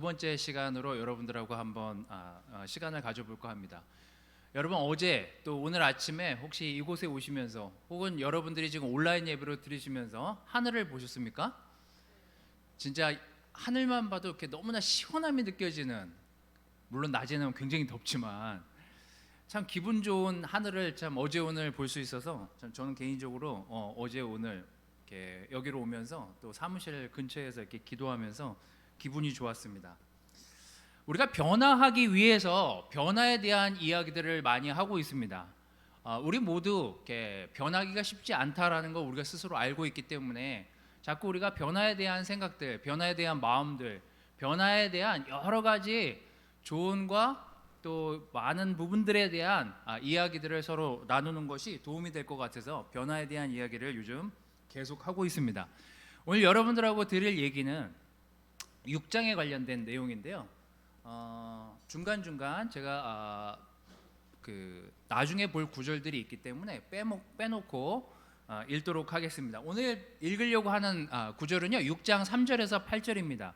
두 번째 시간으로 여러분들하고 한번 시간을 가져볼까 합니다. 여러분, 어제 또 오늘 아침에 혹시 이곳에 오시면서 혹은 여러분들이 지금 온라인 예배로 들으시면서 하늘을 보셨습니까? 진짜 하늘만 봐도 이렇게 너무나 시원함이 느껴지는, 물론 낮에는 굉장히 덥지만 참 기분 좋은 하늘을 참 어제 오늘 볼 수 있어서 참 저는 개인적으로 어제 오늘 이렇게 여기로 오면서 또 사무실 근처에서 이렇게 기도하면서 기분이 좋았습니다. 우리가 변화하기 위해서 변화에 대한 이야기들을 많이 하고 있습니다. 우리 모두 이렇게 변하기가 쉽지 않다라는 걸 우리가 스스로 알고 있기 때문에 자꾸 우리가 변화에 대한 생각들, 변화에 대한 마음들, 변화에 대한 여러 가지 조언과 또 많은 부분들에 대한 이야기들을 서로 나누는 것이 도움이 될 것 같아서 변화에 대한 이야기를 요즘 계속 하고 있습니다. 오늘 여러분들하고 드릴 얘기는 6장에 관련된 내용인데요. 중간중간 제가 나중에 볼 구절들이 있기 때문에 빼놓고 읽도록 하겠습니다. 오늘 읽으려고 하는 구절은요, 6장 3절에서 8절입니다.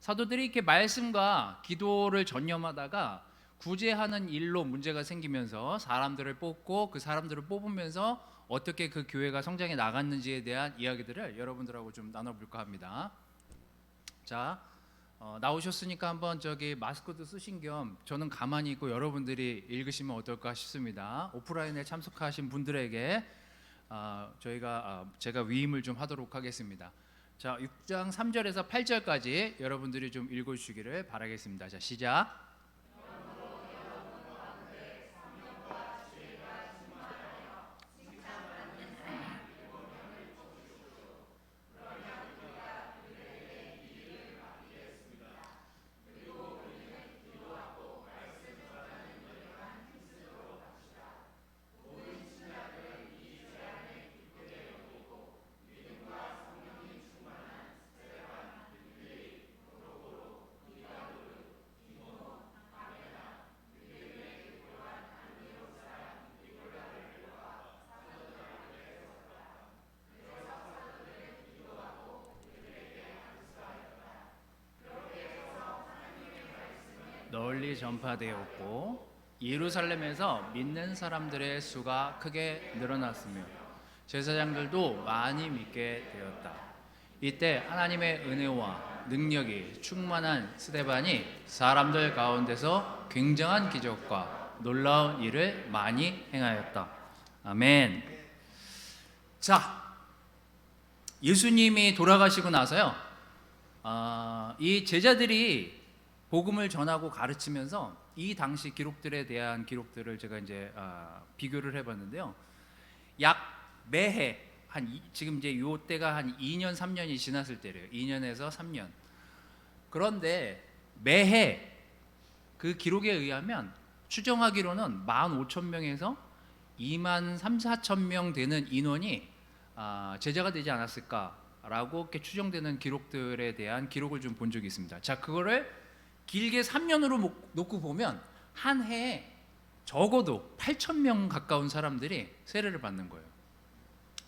사도들이 이렇게 말씀과 기도를 전념하다가 구제하는 일로 문제가 생기면서 사람들을 뽑고 그 사람들을 뽑으면서 어떻게 그 교회가 성장해 나갔는지에 대한 이야기들을 여러분들하고 좀 나눠볼까 합니다. 자, 나오셨으니까 한번 저기 마스크도 쓰신 겸 저는 가만히 있고 여러분들이 읽으시면 어떨까 싶습니다. 오프라인에 참석하신 분들에게 제가 위임을 좀 하도록 하겠습니다. 자, 6장 3절에서 8절까지 여러분들이 좀 읽어주시기를 바라겠습니다. 자, 시작. 널리 전파되었고 예루살렘에서 믿는 사람들의 수가 크게 늘어났으며 제사장들도 많이 믿게 되었다. 이때 하나님의 은혜와 능력이 충만한 스데반이 사람들 가운데서 굉장한 기적과 놀라운 일을 많이 행하였다. 아멘. 자, 예수님이 돌아가시고 나서요, 이 제자들이 복음을 전하고 가르치면서 이 당시 기록들에 대한 기록들을 제가 이제 비교를 해봤는데요. 약 매해 지금 이제 요 때가 한 2년 3년이 지났을 때래요. 2년에서 3년. 그런데 매해 그 기록에 의하면 추정하기로는 15,000명에서 2만 3, 4천 명 되는 인원이 제자가 되지 않았을까라고 이렇게 추정되는 기록들에 대한 기록을 좀 본 적이 있습니다. 자, 그거를 길게 3년으로 놓고 보면 한 해에 적어도 8,000명 가까운 사람들이 세례를 받는 거예요.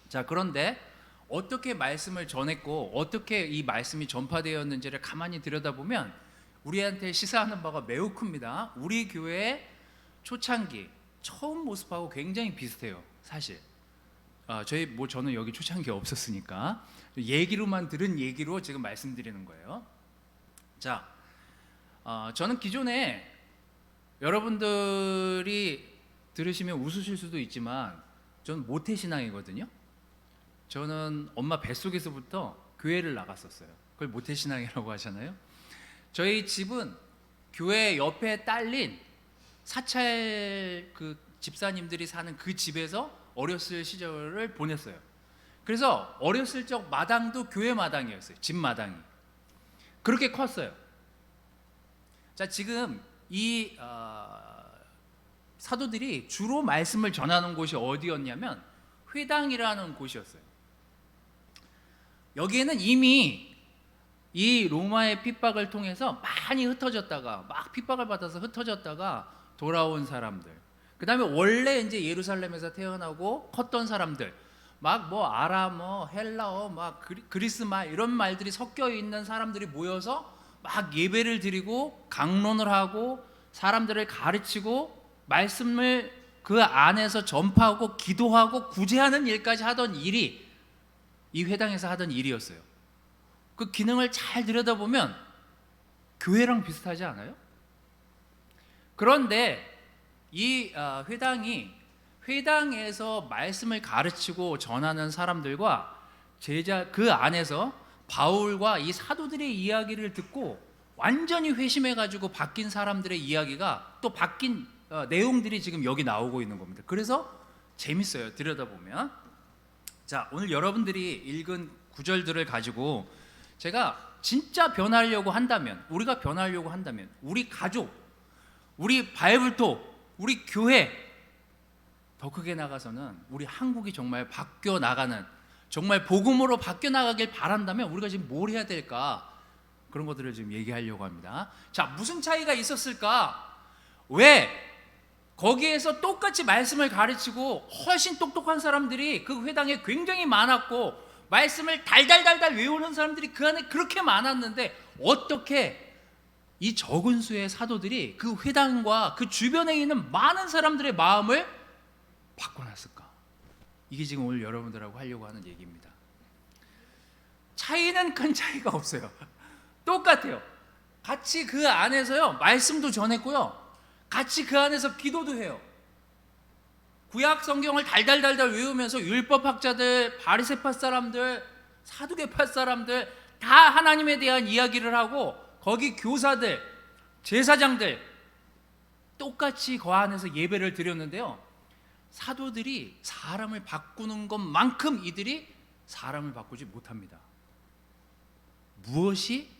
자, 그런데 어떻게 말씀을 전했고 어떻게 이 말씀이 전파되었는지를 가만히 들여다보면 우리한테 시사하는 바가 매우 큽니다. 우리 교회의 초창기 처음 모습하고 굉장히 비슷해요. 사실 저는 여기 초창기 없었으니까 얘기로만 들은 얘기로 지금 말씀드리는 거예요. 자, 저는 기존에 여러분들이 들으시면 웃으실 수도 있지만 저는 모태신앙이거든요. 저는 엄마 뱃속에서부터 교회를 나갔었어요. 그걸 모태신앙이라고 하잖아요. 저희 집은 교회 옆에 딸린 사찰 그 집사님들이 사는 그 집에서 어렸을 시절을 보냈어요. 그래서 어렸을 적 마당도 교회 마당이었어요. 집 마당이. 그렇게 컸어요. 자, 지금 이 사도들이 주로 말씀을 전하는 곳이 어디였냐면 회당이라는 곳이었어요. 여기에는 이미 이 로마의 핍박을 통해서 많이 흩어졌다가 막 핍박을 받아서 흩어졌다가 돌아온 사람들, 그 다음에 원래 이제 예루살렘에서 태어나고 컸던 사람들, 막 뭐 아람어, 헬라어, 막 그리스 말 이런 말들이 섞여 있는 사람들이 모여서 막 예배를 드리고 강론을 하고 사람들을 가르치고 말씀을 그 안에서 전파하고 기도하고 구제하는 일까지 하던 일이 이 회당에서 하던 일이었어요. 그 기능을 잘 들여다보면 교회랑 비슷하지 않아요? 그런데 이 회당이 회당에서 말씀을 가르치고 전하는 사람들과 제자 그 안에서 바울과 이 사도들의 이야기를 듣고 완전히 회심해가지고 바뀐 사람들의 이야기가 또 바뀐 내용들이 지금 여기 나오고 있는 겁니다. 그래서 재밌어요. 들여다보면. 자, 오늘 여러분들이 읽은 구절들을 가지고 제가 진짜 변하려고 한다면, 우리가 변하려고 한다면 우리 가족, 우리 바이블톡, 우리 교회, 더 크게 나가서는 우리 한국이 정말 바뀌어 나가는, 정말 복음으로 바뀌어 나가길 바란다면 우리가 지금 뭘 해야 될까? 그런 것들을 지금 얘기하려고 합니다. 자, 무슨 차이가 있었을까? 왜 거기에서 똑같이 말씀을 가르치고 훨씬 똑똑한 사람들이 그 회당에 굉장히 많았고 말씀을 달달달달 외우는 사람들이 그 안에 그렇게 많았는데 어떻게 이 적은 수의 사도들이 그 회당과 그 주변에 있는 많은 사람들의 마음을 바꿔놨을까? 이게 지금 오늘 여러분들하고 하려고 하는 얘기입니다. 차이는 큰 차이가 없어요. 똑같아요. 같이 그 안에서요 말씀도 전했고요, 같이 그 안에서 기도도 해요. 구약 성경을 달달달달 외우면서 율법학자들, 바리새파 사람들, 사두개파 사람들 다 하나님에 대한 이야기를 하고 거기 교사들, 제사장들 똑같이 그 안에서 예배를 드렸는데요, 사도들이 사람을 바꾸는 것만큼 이들이 사람을 바꾸지 못합니다. 무엇이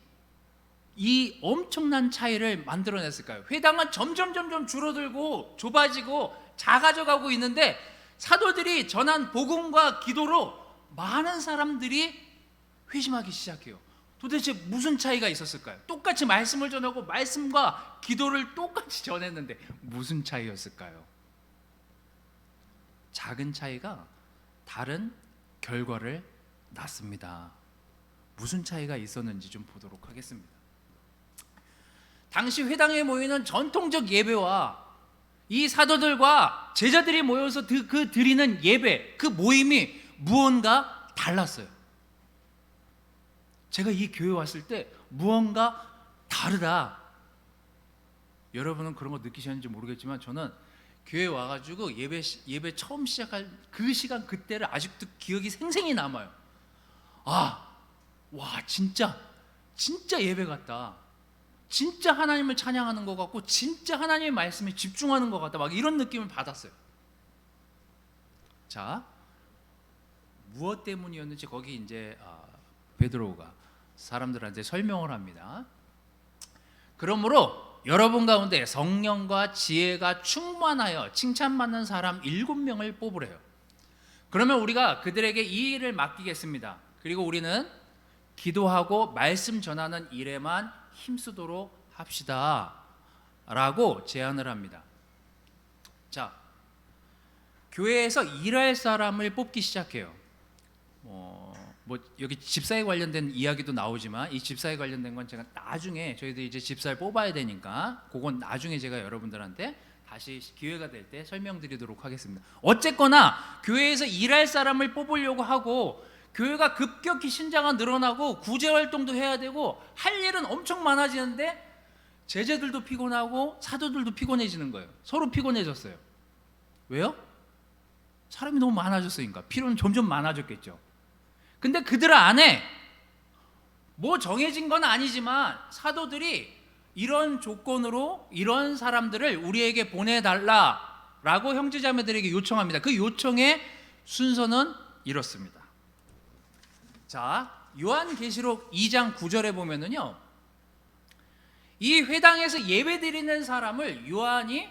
이 엄청난 차이를 만들어냈을까요? 회당은 점점 줄어들고 좁아지고 작아져가고 있는데 사도들이 전한 복음과 기도로 많은 사람들이 회심하기 시작해요. 도대체 무슨 차이가 있었을까요? 똑같이 말씀을 전하고 말씀과 기도를 똑같이 전했는데 무슨 차이였을까요? 작은 차이가 다른 결과를 낳습니다. 무슨 차이가 있었는지 좀 보도록 하겠습니다. 당시 회당에 모이는 전통적 예배와 이 사도들과 제자들이 모여서 그 드리는 예배, 그 모임이 무언가 달랐어요. 제가 이 교회 왔을 때 무언가 다르다. 여러분은 그런 거 느끼셨는지 모르겠지만 저는 교회 와가지고 예배 처음 시작할 그 시간, 그때를 아직도 기억이 생생히 남아요. 와 진짜 예배 같다. 진짜 하나님을 찬양하는 것 같고 진짜 하나님의 말씀에 집중하는 것 같다. 막 이런 느낌을 받았어요. 자, 무엇 때문이었는지 거기 이제 베드로가 사람들한테 설명을 합니다. 그러므로 여러분 가운데 성령과 지혜가 충만하여 칭찬받는 사람 7명을 뽑으래요. 그러면 우리가 그들에게 이 일을 맡기겠습니다. 그리고 우리는 기도하고 말씀 전하는 일에만 힘쓰도록 합시다 라고 제안을 합니다. 자, 교회에서 일할 사람을 뽑기 시작해요. 뭐 여기 집사에 관련된 이야기도 나오지만 이 집사에 관련된 건 제가 나중에, 저희들이 이제 집사를 뽑아야 되니까 그건 나중에 제가 여러분들한테 다시 기회가 될 때 설명드리도록 하겠습니다. 어쨌거나 교회에서 일할 사람을 뽑으려고 하고 교회가 급격히 신자가 늘어나고 구제활동도 해야 되고 할 일은 엄청 많아지는데 제자들도 피곤하고 사도들도 피곤해지는 거예요. 서로 피곤해졌어요. 왜요? 사람이 너무 많아졌으니까. 필요는 점점 많아졌겠죠. 근데 그들 안에 뭐 정해진 건 아니지만 사도들이 이런 조건으로 이런 사람들을 우리에게 보내달라라고 형제자매들에게 요청합니다. 그 요청의 순서는 이렇습니다. 자, 요한계시록 2장 9절에 보면은요, 이 회당에서 예배드리는 사람을 요한이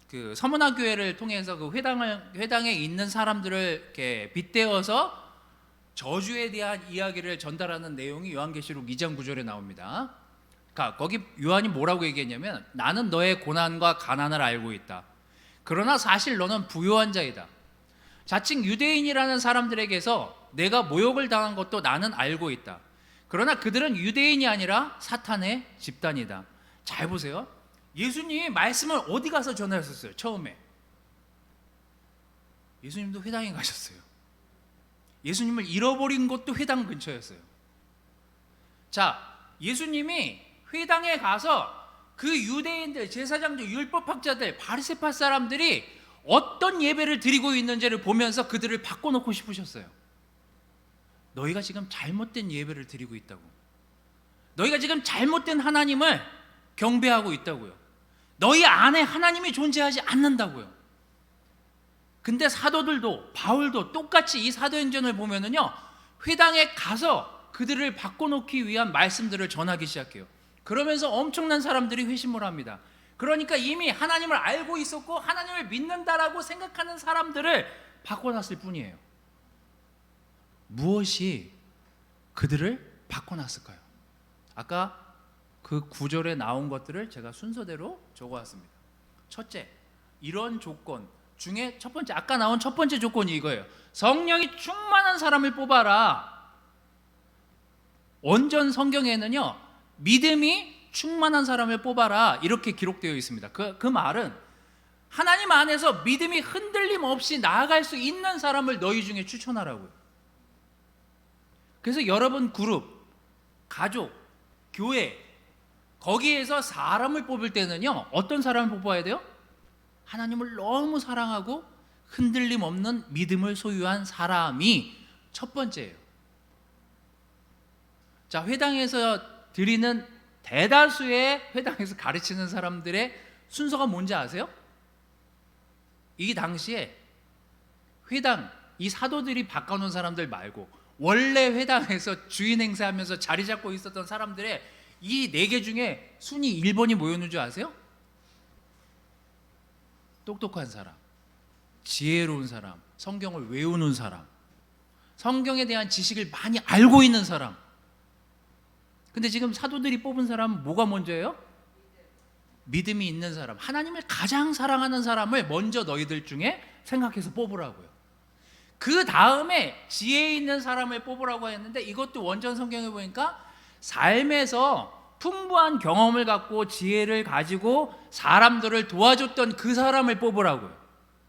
그 서문화 교회를 통해서 그 회당에 있는 사람들을 이렇게 빗대어서 저주에 대한 이야기를 전달하는 내용이 요한계시록 2장 9절에 나옵니다. 그러니까 거기 요한이 뭐라고 얘기했냐면, 나는 너의 고난과 가난을 알고 있다. 그러나 사실 너는 부유한 자이다. 자칭 유대인이라는 사람들에게서 내가 모욕을 당한 것도 나는 알고 있다. 그러나 그들은 유대인이 아니라 사탄의 집단이다. 잘 보세요. 예수님이 말씀을 어디 가서 전하셨어요? 처음에 예수님도 회당에 가셨어요. 예수님을 잃어버린 것도 회당 근처였어요. 자, 예수님이 회당에 가서 그 유대인들, 제사장들, 율법학자들, 바리새파 사람들이 어떤 예배를 드리고 있는지를 보면서 그들을 바꿔놓고 싶으셨어요. 너희가 지금 잘못된 예배를 드리고 있다고. 너희가 지금 잘못된 하나님을 경배하고 있다고요. 너희 안에 하나님이 존재하지 않는다고요. 근데 사도들도, 바울도 똑같이 이 사도행전을 보면은요, 회당에 가서 그들을 바꿔놓기 위한 말씀들을 전하기 시작해요. 그러면서 엄청난 사람들이 회심을 합니다. 그러니까 이미 하나님을 알고 있었고 하나님을 믿는다라고 생각하는 사람들을 바꿔놨을 뿐이에요. 무엇이 그들을 바꿔놨을까요? 아까 그 구절에 나온 것들을 제가 순서대로 적어왔습니다. 첫째, 이런 조건 중에 첫 번째, 아까 나온 첫 번째 조건이 이거예요. 성령이 충만한 사람을 뽑아라. 원전 성경에는요, 믿음이 충만한 사람을 뽑아라 이렇게 기록되어 있습니다. 그 말은 하나님 안에서 믿음이 흔들림 없이 나아갈 수 있는 사람을 너희 중에 추천하라고요. 그래서 여러분 그룹, 가족, 교회 거기에서 사람을 뽑을 때는요, 어떤 사람을 뽑아야 돼요? 하나님을 너무 사랑하고 흔들림 없는 믿음을 소유한 사람이 첫 번째예요. 자, 회당에서 드리는 대다수의 회당에서 가르치는 사람들의 순서가 뭔지 아세요? 이 당시에 회당, 이 사도들이 바꿔놓은 사람들 말고 원래 회당에서 주인 행세하면서 자리 잡고 있었던 사람들의 이 4개 중에 순위 1번이 뭐였는 줄 아세요? 똑똑한 사람, 지혜로운 사람, 성경을 외우는 사람, 성경에 대한 지식을 많이 알고 있는 사람. 근데 지금 사도들이 뽑은 사람은 뭐가 먼저예요? 믿음이 있는 사람, 하나님을 가장 사랑하는 사람을 먼저 너희들 중에 생각해서 뽑으라고요. 그 다음에 지혜 있는 사람을 뽑으라고 했는데, 이것도 원전 성경에 보니까 삶에서 풍부한 경험을 갖고 지혜를 가지고 사람들을 도와줬던 그 사람을 뽑으라고요.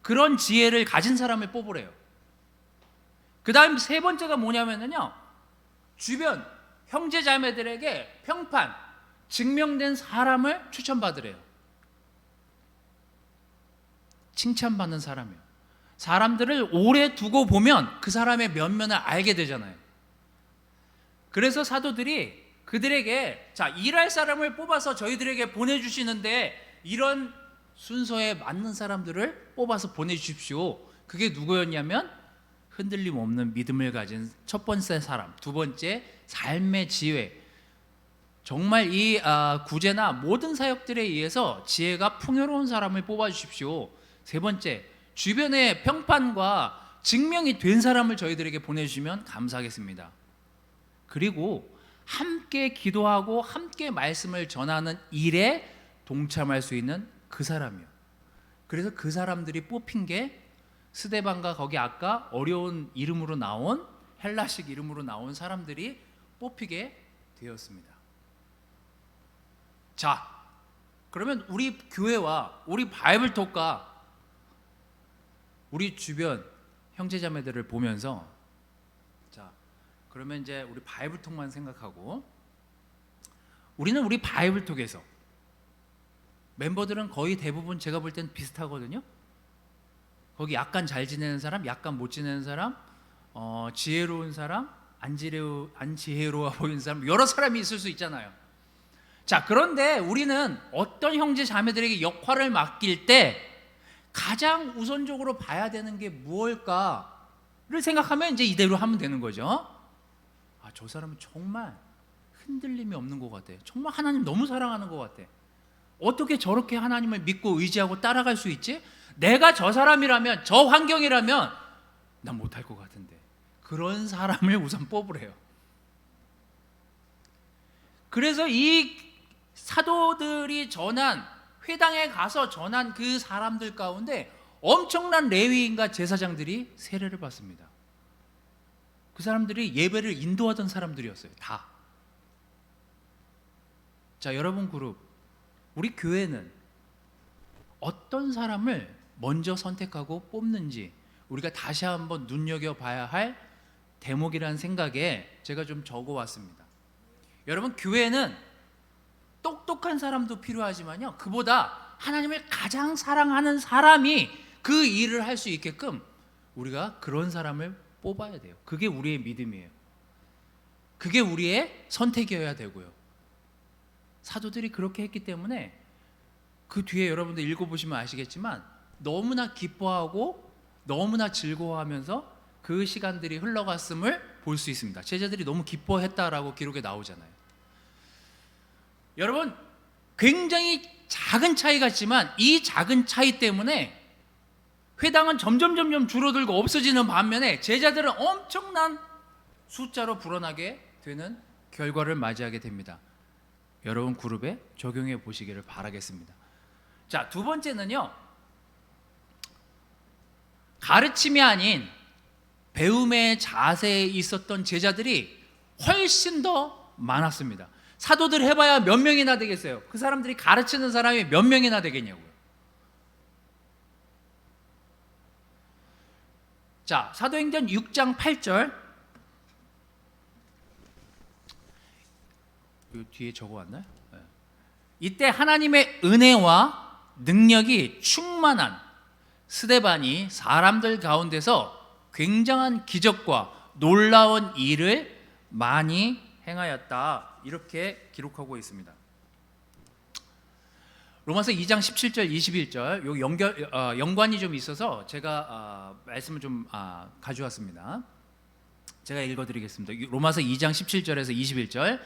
그런 지혜를 가진 사람을 뽑으래요. 그 다음 세 번째가 뭐냐면요, 주변 형제 자매들에게 평판, 증명된 사람을 추천받으래요. 칭찬받는 사람이요. 사람들을 오래 두고 보면 그 사람의 면면을 알게 되잖아요. 그래서 사도들이 그들에게, 자, 일할 사람을 뽑아서 저희들에게 보내주시는데 이런 순서에 맞는 사람들을 뽑아서 보내주십시오. 그게 누구였냐면 흔들림 없는 믿음을 가진 첫 번째 사람, 두 번째 삶의 지혜. 정말 이 구제나 모든 사역들에 의해서 지혜가 풍요로운 사람을 뽑아주십시오. 세 번째, 주변의 평판과 증명이 된 사람을 저희들에게 보내주시면 감사하겠습니다. 그리고 함께 기도하고 함께 말씀을 전하는 일에 동참할 수 있는 그 사람이요. 그래서 그 사람들이 뽑힌 게 스데반과 거기 아까 어려운 이름으로 나온, 헬라식 이름으로 나온 사람들이 뽑히게 되었습니다. 자, 그러면 우리 교회와 우리 바이블톡과 우리 주변 형제자매들을 보면서, 자, 그러면 이제 우리 바이블톡만 생각하고, 우리는 우리 바이블톡에서 멤버들은 거의 대부분 제가 볼 땐 비슷하거든요. 거기 약간 잘 지내는 사람, 약간 못 지내는 사람, 지혜로운 사람, 안 지혜로워 보이는 사람, 여러 사람이 있을 수 있잖아요. 자, 그런데 우리는 어떤 형제 자매들에게 역할을 맡길 때 가장 우선적으로 봐야 되는 게 무엇일까를 생각하면 이제 이대로 하면 되는 거죠. 아, 저 사람은 정말 흔들림이 없는 것 같아. 정말 하나님 너무 사랑하는 것 같아. 어떻게 저렇게 하나님을 믿고 의지하고 따라갈 수 있지? 내가 저 사람이라면, 저 환경이라면 난 못할 것 같은데. 그런 사람을 우선 뽑으래요. 그래서 이 사도들이 전한, 회당에 가서 전한 그 사람들 가운데 엄청난 레위인과 제사장들이 세례를 받습니다. 그 사람들이 예배를 인도하던 사람들이었어요. 다. 자, 여러분 그룹, 우리 교회는 어떤 사람을 먼저 선택하고 뽑는지 우리가 다시 한번 눈여겨봐야 할 대목이라는 생각에 제가 좀 적어왔습니다. 여러분, 교회는 똑똑한 사람도 필요하지만요, 그보다 하나님을 가장 사랑하는 사람이 그 일을 할 수 있게끔 우리가 그런 사람을 뽑아야 돼요. 그게 우리의 믿음이에요. 그게 우리의 선택이어야 되고요. 사도들이 그렇게 했기 때문에 그 뒤에 여러분들 읽어보시면 아시겠지만 너무나 기뻐하고 너무나 즐거워하면서 그 시간들이 흘러갔음을 볼 수 있습니다. 제자들이 너무 기뻐했다라고 기록에 나오잖아요. 여러분, 굉장히 작은 차이 같지만 이 작은 차이 때문에 회당은 점점 줄어들고 없어지는 반면에 제자들은 엄청난 숫자로 불어나게 되는 결과를 맞이하게 됩니다. 여러분 그룹에 적용해 보시기를 바라겠습니다. 자, 두 번째는요, 가르침이 아닌 배움의 자세에 있었던 제자들이 훨씬 더 많았습니다. 사도들 해봐야 몇 명이나 되겠어요? 그 사람들이 가르치는 사람이 몇 명이나 되겠냐고요. 자, 사도행전 6장 8절, 이 뒤에 적어왔나요? 네. 이때 하나님의 은혜와 능력이 충만한 스데반이 사람들 가운데서 굉장한 기적과 놀라운 일을 많이 행하였다, 이렇게 기록하고 있습니다. 로마서 2장 17절 21절, 요 연관이 좀 있어서 제가 말씀을 좀 가져왔습니다. 제가 읽어드리겠습니다. 로마서 2장 17절에서 21절.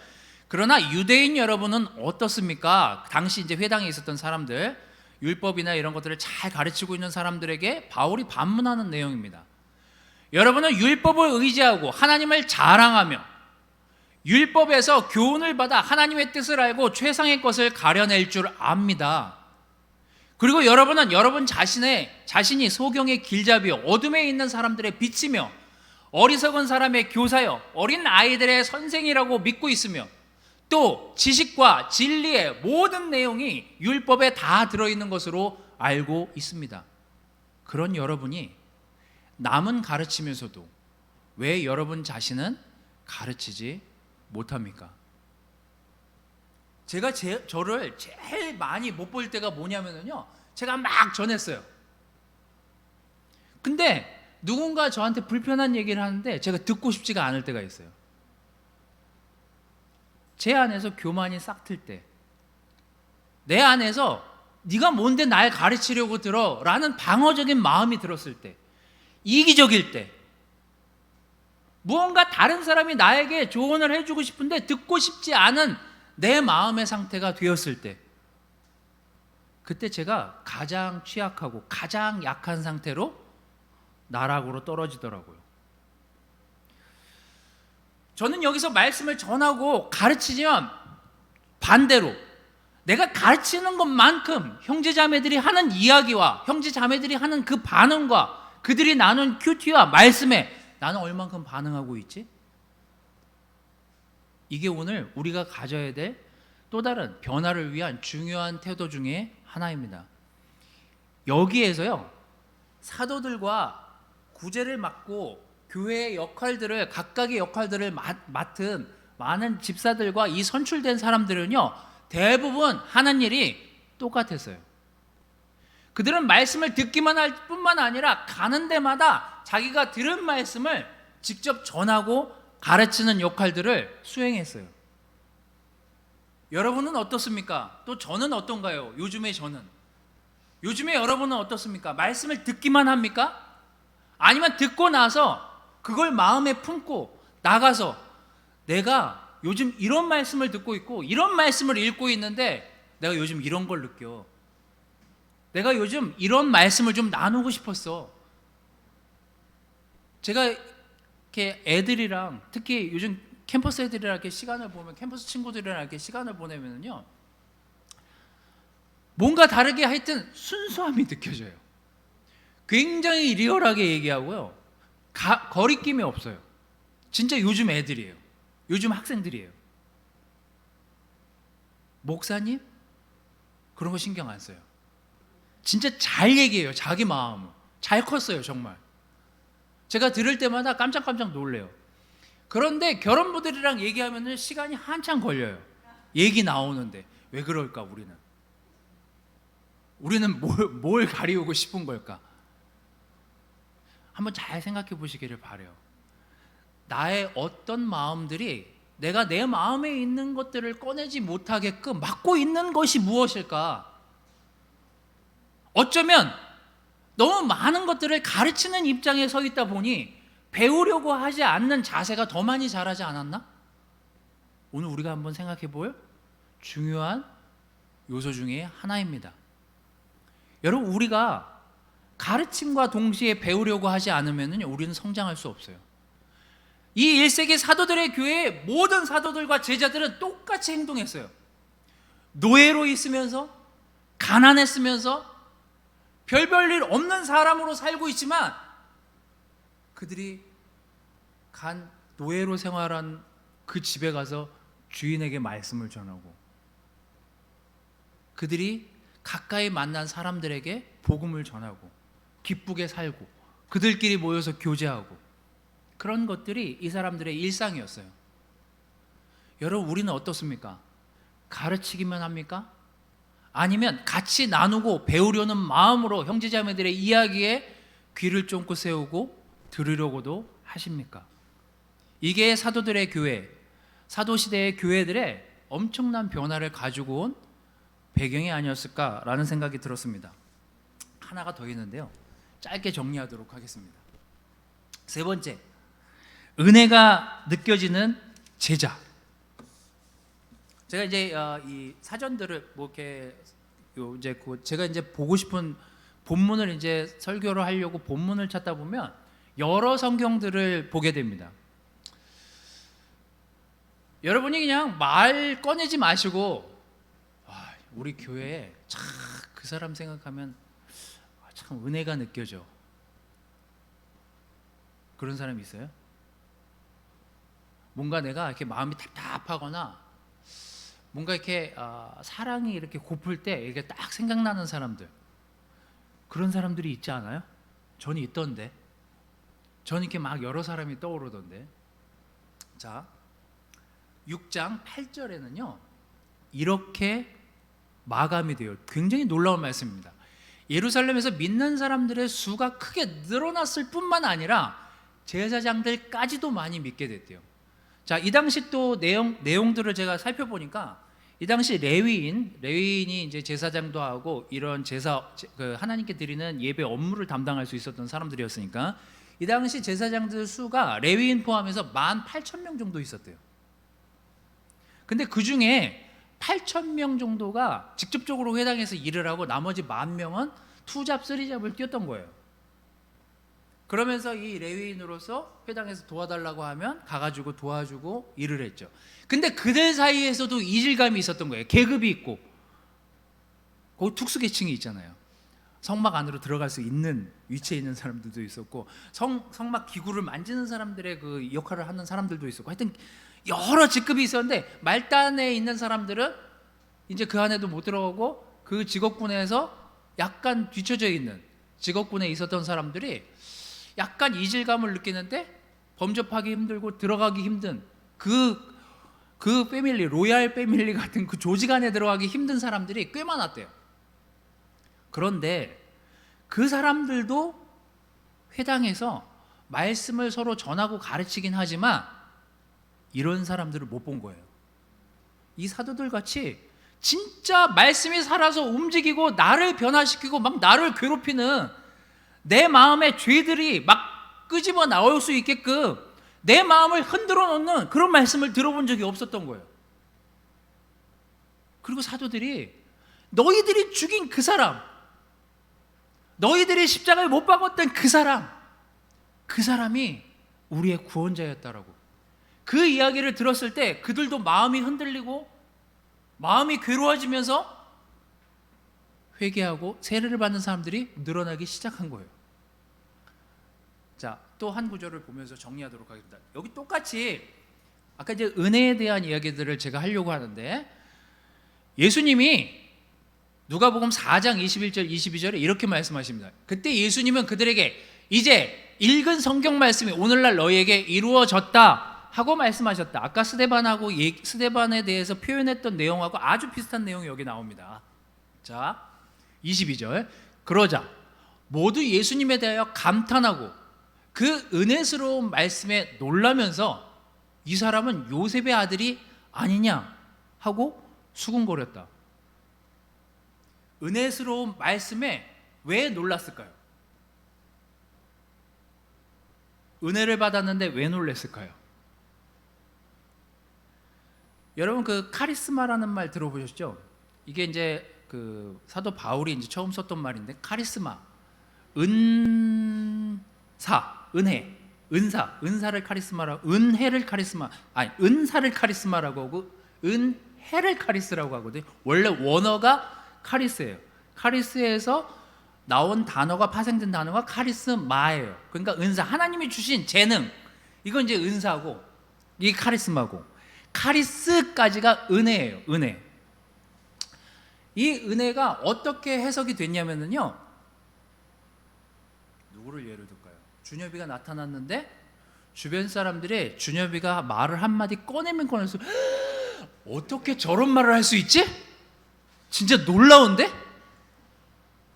그러나 유대인 여러분은 어떻습니까? 당시 이제 회당에 있었던 사람들, 율법이나 이런 것들을 잘 가르치고 있는 사람들에게 바울이 반문하는 내용입니다. 여러분은 율법을 의지하고 하나님을 자랑하며 율법에서 교훈을 받아 하나님의 뜻을 알고 최상의 것을 가려낼 줄 압니다. 그리고 여러분은 여러분 자신이 소경의 길잡이요 어둠에 있는 사람들의 빛이며 어리석은 사람의 교사요 어린 아이들의 선생이라고 믿고 있으며 또 지식과 진리의 모든 내용이 율법에 다 들어있는 것으로 알고 있습니다. 그런 여러분이 남은 가르치면서도 왜 여러분 자신은 가르치지 못합니까? 제가 저를 제일 많이 못 볼 때가 뭐냐면요, 제가 막 전했어요. 근데 누군가 저한테 불편한 얘기를 하는데 제가 듣고 싶지가 않을 때가 있어요. 제 안에서 교만이 싹틀 때, 내 안에서 네가 뭔데 날 가르치려고 들어? 라는 방어적인 마음이 들었을 때, 이기적일 때, 무언가 다른 사람이 나에게 조언을 해주고 싶은데 듣고 싶지 않은 내 마음의 상태가 되었을 때, 그때 제가 가장 취약하고 가장 약한 상태로 나락으로 떨어지더라고요. 저는 여기서 말씀을 전하고 가르치지만 반대로 내가 가르치는 것만큼 형제자매들이 하는 이야기와 형제자매들이 하는 그 반응과 그들이 나눈 큐티와 말씀에 나는 얼만큼 반응하고 있지? 이게 오늘 우리가 가져야 될 또 다른 변화를 위한 중요한 태도 중에 하나입니다. 여기에서요, 사도들과 구제를 맡고 교회의 역할들을, 각각의 역할들을 맡은 많은 집사들과 이 선출된 사람들은요, 대부분 하는 일이 똑같았어요. 그들은 말씀을 듣기만 할 뿐만 아니라 가는 데마다 자기가 들은 말씀을 직접 전하고 가르치는 역할들을 수행했어요. 여러분은 어떻습니까? 또 저는 어떤가요? 요즘의 저는. 요즘에 여러분은 어떻습니까? 말씀을 듣기만 합니까? 아니면 듣고 나서 그걸 마음에 품고 나가서 내가 요즘 이런 말씀을 듣고 있고 이런 말씀을 읽고 있는데 내가 요즘 이런 걸 느껴. 내가 요즘 이런 말씀을 좀 나누고 싶었어. 제가 이렇게 애들이랑, 특히 요즘 캠퍼스 애들이랑 이렇게 시간을 보면, 캠퍼스 친구들이랑 이렇게 시간을 보내면요, 뭔가 다르게 하여튼 순수함이 느껴져요. 굉장히 리얼하게 얘기하고요, 거리낌이 없어요. 진짜 요즘 애들이에요. 요즘 학생들이에요. 목사님? 그런 거 신경 안 써요. 진짜 잘 얘기해요. 자기 마음을. 잘 컸어요, 정말. 제가 들을 때마다 깜짝깜짝 놀래요. 그런데 결혼부들이랑 얘기하면 시간이 한참 걸려요. 얘기 나오는데. 왜 그럴까, 우리는 뭘 가리우고 싶은 걸까? 한번 잘 생각해 보시기를 바라요. 나의 어떤 마음들이 내가 내 마음에 있는 것들을 꺼내지 못하게끔 막고 있는 것이 무엇일까? 어쩌면 너무 많은 것들을 가르치는 입장에 서 있다 보니 배우려고 하지 않는 자세가 더 많이 자라지 않았나? 오늘 우리가 한번 생각해 볼 중요한 요소 중에 하나입니다. 여러분, 우리가 가르침과 동시에 배우려고 하지 않으면 우리는 성장할 수 없어요. 이 1세기 사도들의 교회의 모든 사도들과 제자들은 똑같이 행동했어요. 노예로 있으면서, 가난했으면서, 별볼일 없는 사람으로 살고 있지만 그들이 노예로 생활한 그 집에 가서 주인에게 말씀을 전하고, 그들이 가까이 만난 사람들에게 복음을 전하고 기쁘게 살고 그들끼리 모여서 교제하고, 그런 것들이 이 사람들의 일상이었어요. 여러분, 우리는 어떻습니까? 가르치기만 합니까? 아니면 같이 나누고 배우려는 마음으로 형제자매들의 이야기에 귀를 쫑긋 세우고 들으려고도 하십니까? 이게 사도들의 교회, 사도시대의 교회들의 엄청난 변화를 가지고 온 배경이 아니었을까라는 생각이 들었습니다. 하나가 더 있는데요, 짧게 정리하도록 하겠습니다. 세 번째, 은혜가 느껴지는 제자. 제가 이제 이 사전들을 제가 이제 보고 싶은 본문을 이제 설교를 하려고 본문을 찾다 보면 여러 성경들을 보게 됩니다. 여러분이 그냥 말 꺼내지 마시고, 우리 교회에 참 그 사람 생각하면 참 은혜가 느껴져, 그런 사람이 있어요? 뭔가 내가 이렇게 마음이 답답하거나 뭔가 이렇게 사랑이 이렇게 고플 때 이게 딱 생각나는 사람들, 그런 사람들이 있지 않아요? 저는 있던데. 저는 이렇게 막 여러 사람이 떠오르던데. 자, 6장 8절에는요 이렇게 마감이 돼요. 굉장히 놀라운 말씀입니다. 예루살렘에서 믿는 사람들의 수가 크게 늘어났을 뿐만 아니라 제사장들까지도 많이 믿게 됐대요. 자, 이 당시 또 내용들을 제가 살펴보니까, 이 당시 레위인이 이제 제사장도 하고 이런 하나님께 드리는 예배 업무를 담당할 수 있었던 사람들이었으니까, 이 당시 제사장들 수가 레위인 포함해서 18,000명 정도 있었대요. 근데 그 중에 8,000명 정도가 직접적으로 회당에서 일을 하고 나머지 10,000명은 투잡, 쓰리잡을 뛰었던 거예요. 그러면서 이 레위인으로서 회당에서 도와달라고 하면 가가지고 도와주고 일을 했죠. 근데 그들 사이에서도 이질감이 있었던 거예요. 계급이 있고, 거기 특수계층이 있잖아요. 성막 안으로 들어갈 수 있는 위치에 있는 사람들도 있었고, 성막 기구를 만지는 사람들의 그 역할을 하는 사람들도 있었고, 하여튼 여러 직급이 있었는데 말단에 있는 사람들은 이제 그 안에도 못 들어가고, 그 직업군에서 약간 뒤쳐져 있는 직업군에 있었던 사람들이 약간 이질감을 느끼는데 범접하기 힘들고 들어가기 힘든 그 패밀리, 로얄 패밀리 같은 그 조직 안에 들어가기 힘든 사람들이 꽤 많았대요. 그런데 그 사람들도 회당에서 말씀을 서로 전하고 가르치긴 하지만 이런 사람들을 못 본 거예요. 이 사도들 같이 진짜 말씀이 살아서 움직이고 나를 변화시키고 막 나를 괴롭히는 내 마음의 죄들이 막 끄집어 나올 수 있게끔 내 마음을 흔들어 놓는 그런 말씀을 들어본 적이 없었던 거예요. 그리고 사도들이 너희들이 죽인 그 사람, 너희들이 십자가에 못 박았던 그 사람이 우리의 구원자였다라고, 그 이야기를 들었을 때 그들도 마음이 흔들리고 마음이 괴로워지면서 회개하고 세례를 받는 사람들이 늘어나기 시작한 거예요. 자, 또 한 구절을 보면서 정리하도록 하겠습니다. 여기 똑같이 아까 이제 은혜에 대한 이야기들을 제가 하려고 하는데, 예수님이 누가복음 4장 21절 22절에 이렇게 말씀하십니다. 그때 예수님은 그들에게 이제 읽은 성경 말씀이 오늘날 너희에게 이루어졌다 하고 말씀하셨다. 아까 스데반하고 스데반에 대해서 표현했던 내용하고 아주 비슷한 내용이 여기 나옵니다. 자, 22절. 그러자 모두 예수님에 대하여 감탄하고 그 은혜스러운 말씀에 놀라면서 이 사람은 요셉의 아들이 아니냐 하고 수군거렸다. 은혜스러운 말씀에 왜 놀랐을까요? 은혜를 받았는데 왜 놀랐을까요? 여러분 그 카리스마라는 말 들어보셨죠? 이게 이제 그 사도 바울이 이제 처음 썼던 말인데 카리스마, 은사, 은혜, 은사를 카리스마라고, 은사를 카리스마라고 하고 은혜를 카리스라고 하거든요. 원래 원어가 카리스예요. 카리스에서 나온 단어가 파생된 단어가 카리스마예요. 그러니까 은사, 하나님이 주신 재능, 이건 이제 은사고 이게 카리스마고, 카리스까지가 은혜예요. 은혜. 이 은혜가 어떻게 해석이 됐냐면요, 누구를 예를 들까요? 준엽이가 나타났는데 주변 사람들이 준엽이가 말을 한마디 꺼내면 꺼내서 어떻게 저런 말을 할 수 있지? 진짜 놀라운데?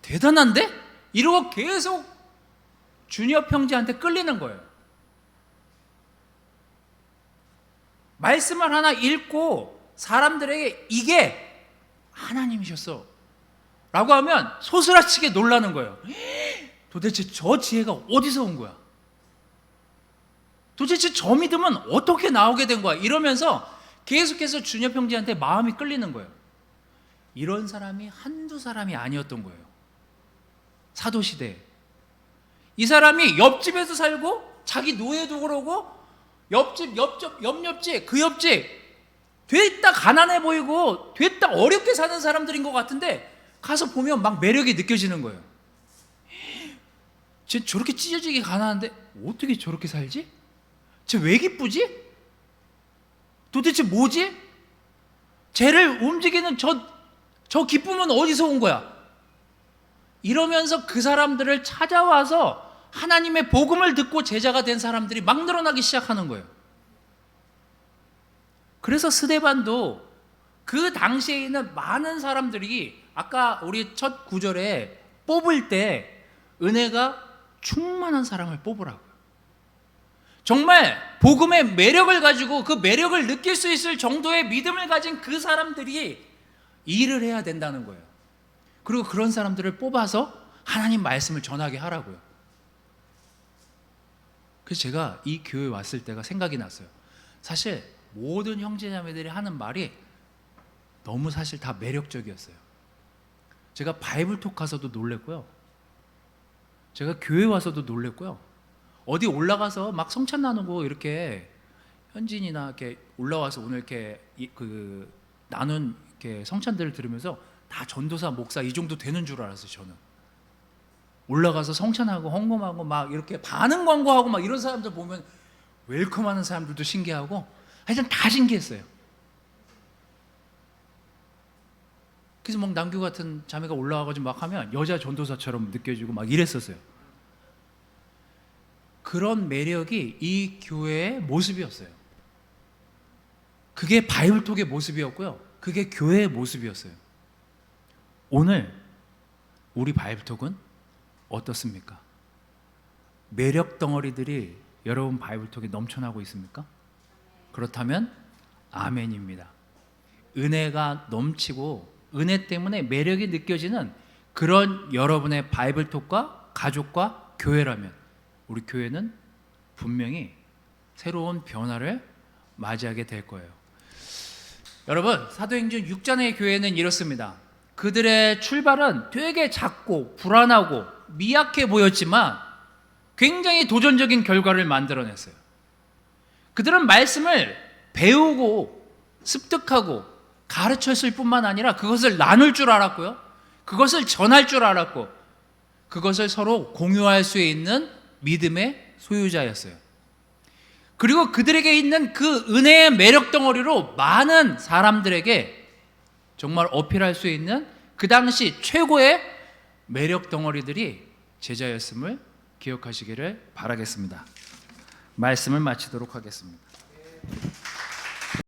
대단한데? 이러고 계속 준엽 형제한테 끌리는 거예요. 말씀을 하나 읽고 사람들에게 이게 하나님이셨어 라고 하면 소스라치게 놀라는 거예요. 도대체 저 지혜가 어디서 온 거야? 도대체 저 믿음은 어떻게 나오게 된 거야? 이러면서 계속해서 준엽 형제한테 마음이 끌리는 거예요. 이런 사람이 한두 사람이 아니었던 거예요. 사도시대에 이 사람이 옆집에서 살고 자기 노예도 그러고 옆집 그 옆집 됐다 가난해 보이고 됐다 어렵게 사는 사람들인 것 같은데 가서 보면 막 매력이 느껴지는 거예요. 쟤 저렇게 찢어지게 가난한데 어떻게 저렇게 살지? 쟤 왜 기쁘지? 도대체 뭐지? 쟤를 움직이는 저 기쁨은 어디서 온 거야? 이러면서 그 사람들을 찾아와서 하나님의 복음을 듣고 제자가 된 사람들이 막 늘어나기 시작하는 거예요. 그래서 스데반도 그 당시에 있는 많은 사람들이 아까 우리 첫 구절에 뽑을 때 은혜가 충만한 사람을 뽑으라고요. 정말 복음의 매력을 가지고 그 매력을 느낄 수 있을 정도의 믿음을 가진 그 사람들이 일을 해야 된다는 거예요. 그리고 그런 사람들을 뽑아서 하나님 말씀을 전하게 하라고요. 그래서 제가 이 교회에 왔을 때가 생각이 났어요. 사실 모든 형제자매들이 하는 말이 너무 사실 다 매력적이었어요. 제가 바이블톡 가서도 놀랬고요. 제가 교회 와서도 놀랬고요. 어디 올라가서 막 성찬 나누고 이렇게 현진이나 이렇게 올라와서 오늘 이렇게 그 나눈 이렇게 성찬들을 들으면서 다 전도사, 목사 이 정도 되는 줄 알았어요. 저는 올라가서 성찬하고 헌금하고 막 이렇게 반응 광고하고 막 이런 사람들 보면 웰컴하는 사람들도 신기하고 하여튼 다 신기했어요. 그래서 막 남규 같은 자매가 올라와가지고 막 하면 여자 전도사처럼 느껴지고 막 이랬었어요. 그런 매력이 이 교회의 모습이었어요. 그게 바이블톡의 모습이었고요. 그게 교회의 모습이었어요. 오늘 우리 바이블톡은 어떻습니까? 매력 덩어리들이 여러분 바이블톡에 넘쳐나고 있습니까? 그렇다면 아멘입니다. 은혜가 넘치고 은혜 때문에 매력이 느껴지는 그런 여러분의 바이블톡과 가족과 교회라면 우리 교회는 분명히 새로운 변화를 맞이하게 될 거예요. 여러분, 사도행전 6장의 교회는 이렇습니다. 그들의 출발은 되게 작고 불안하고 미약해 보였지만 굉장히 도전적인 결과를 만들어냈어요. 그들은 말씀을 배우고 습득하고 가르쳤을 뿐만 아니라 그것을 나눌 줄 알았고요. 그것을 전할 줄 알았고 그것을 서로 공유할 수 있는 믿음의 소유자였어요. 그리고 그들에게 있는 그 은혜의 매력 덩어리로 많은 사람들에게 정말 어필할 수 있는 그 당시 최고의 매력 덩어리들이 제자였음을 기억하시기를 바라겠습니다. 말씀을 마치도록 하겠습니다.